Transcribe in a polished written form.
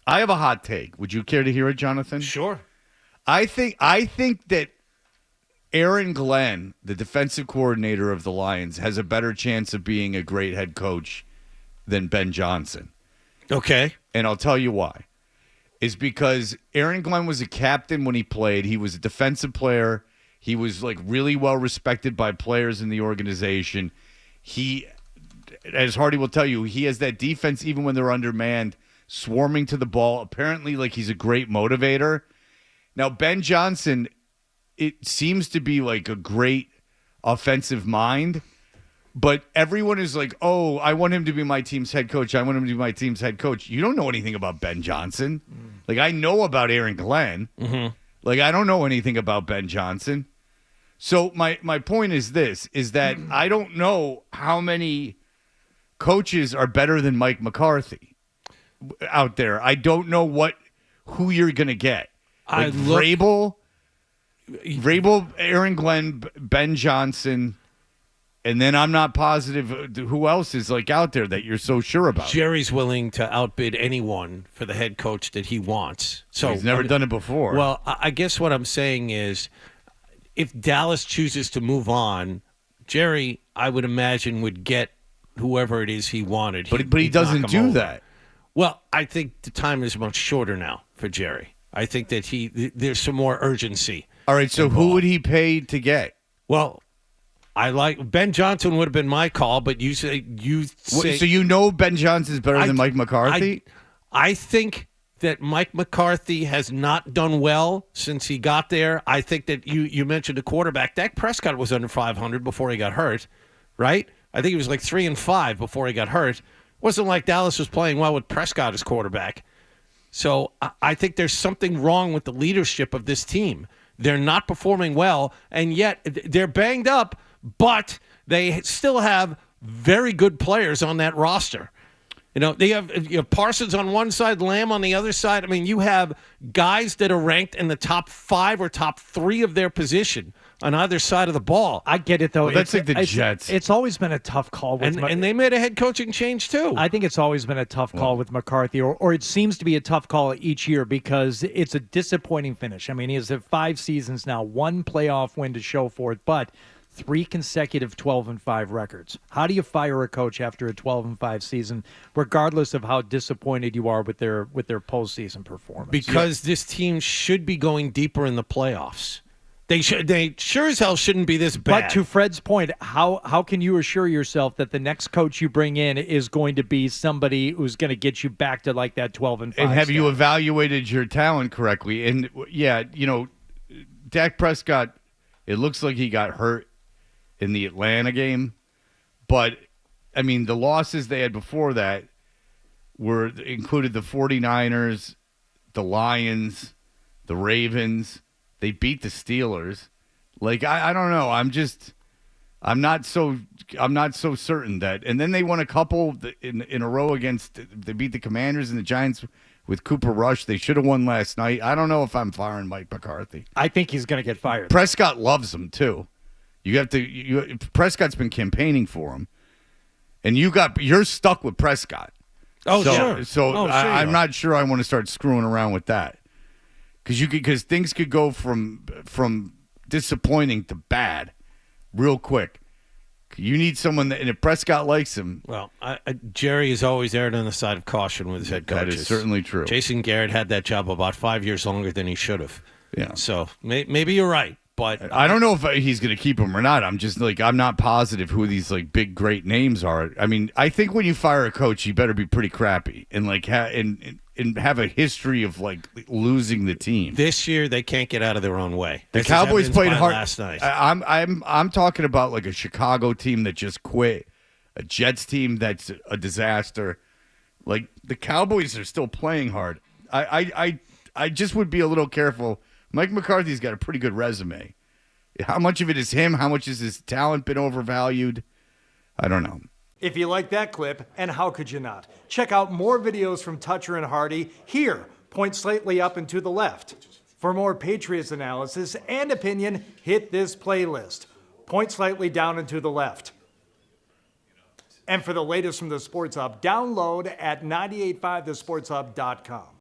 I have a hot take. Would you care to hear it, Jonathan? Sure. I think that Aaron Glenn, the defensive coordinator of the Lions, has a better chance of being a great head coach than Ben Johnson. Okay. And I'll tell you why. Is because Aaron Glenn was a captain when he played. He was a defensive player. He was like really well respected by players in the organization. He, as Hardy will tell you, he has that defense even when they're undermanned, swarming to the ball. Apparently, like he's a great motivator. Now, Ben Johnson, it seems to be like a great offensive mind, but everyone is like, oh, I want him to be my team's head coach. I want him to be my team's head coach. You don't know anything about Ben Johnson. Like, I know about Aaron Glenn. Mm-hmm. Like, I don't know anything about Ben Johnson. So my point is this, is that I don't know how many coaches are better than Mike McCarthy out there. I don't know who you're going to get. Like Vrabel, Aaron Glenn, Ben Johnson, and then I'm not positive who else is like out there that you're so sure about. Jerry's willing to outbid anyone for the head coach that he wants. So he's never done it before. Well, I guess what I'm saying is if Dallas chooses to move on, Jerry, I would imagine, would get whoever it is he wanted. But he doesn't do that. Well, I think the time is much shorter now for Jerry. I think that there's some more urgency. All right, so involved. who would he pay to get? Well, I like Ben Johnson would have been my call, but you say so you know Ben Johnson's better than Mike McCarthy? I think that Mike McCarthy has not done well since he got there. I think that you mentioned the quarterback. Dak Prescott was under 500 before he got hurt, right? I think he was like 3-5 before he got hurt. It wasn't like Dallas was playing well with Prescott as quarterback. So I think there's something wrong with the leadership of this team. They're not performing well, and yet they're banged up, but they still have very good players on that roster. You know, they have Parsons on one side, Lamb on the other side. I mean, you have guys that are ranked in the top 5 or top 3 of their position on either side of the ball. I get it, though. Well, that's like the Jets. It's always been a tough call. And they made a head coaching change, too. I think it's always been a tough call with McCarthy, or it seems to be a tough call each year because it's a disappointing finish. I mean, he has had 5 seasons now, 1 playoff win to show for it, but 3 consecutive 12-5 records. How do you fire a coach after a 12-5 season, regardless of how disappointed you are with their postseason performance? Because this team should be going deeper in the playoffs. They sure as hell shouldn't be this bad. But to Fred's point, how can you assure yourself that the next coach you bring in is going to be somebody who's going to get you back to like that 12-5? And have you evaluated your talent correctly? And yeah, Dak Prescott, it looks like he got hurt in the Atlanta game, but I mean the losses they had before that included the 49ers, the Lions, the Ravens. They beat the Steelers. Like I don't know. I'm not so certain that. And then they won a couple in a row they beat the Commanders and the Giants with Cooper Rush. They should have won last night. I don't know if I'm firing Mike McCarthy. I think he's going to get fired. Prescott loves him too. Prescott's been campaigning for him, and you're stuck with Prescott. Oh, sure. So I'm not sure I want to start screwing around with that because things could go from disappointing to bad real quick. You need someone and if Prescott likes him. Well, Jerry has always erred on the side of caution with his head coaches. That is certainly true. Jason Garrett had that job about 5 years longer than he should have. Yeah. So maybe you're right. But I don't know if he's going to keep him or not. I'm just I'm not positive who these like big great names are. I mean, I think when you fire a coach, you better be pretty crappy and and have a history of like losing the team. This year they can't get out of their own way. The Cowboys played hard last night. I'm talking about like a Chicago team that just quit, a Jets team that's a disaster. Like the Cowboys are still playing hard. I just would be a little careful. Mike McCarthy's got a pretty good resume. How much of it is him? How much is his talent been overvalued? I don't know. If you like that clip, and how could you not? Check out more videos from Toucher and Hardy here. Point slightly up and to the left. For more Patriots analysis and opinion, hit this playlist. Point slightly down and to the left. And for the latest from the Sports Hub, download at 985thesportshub.com.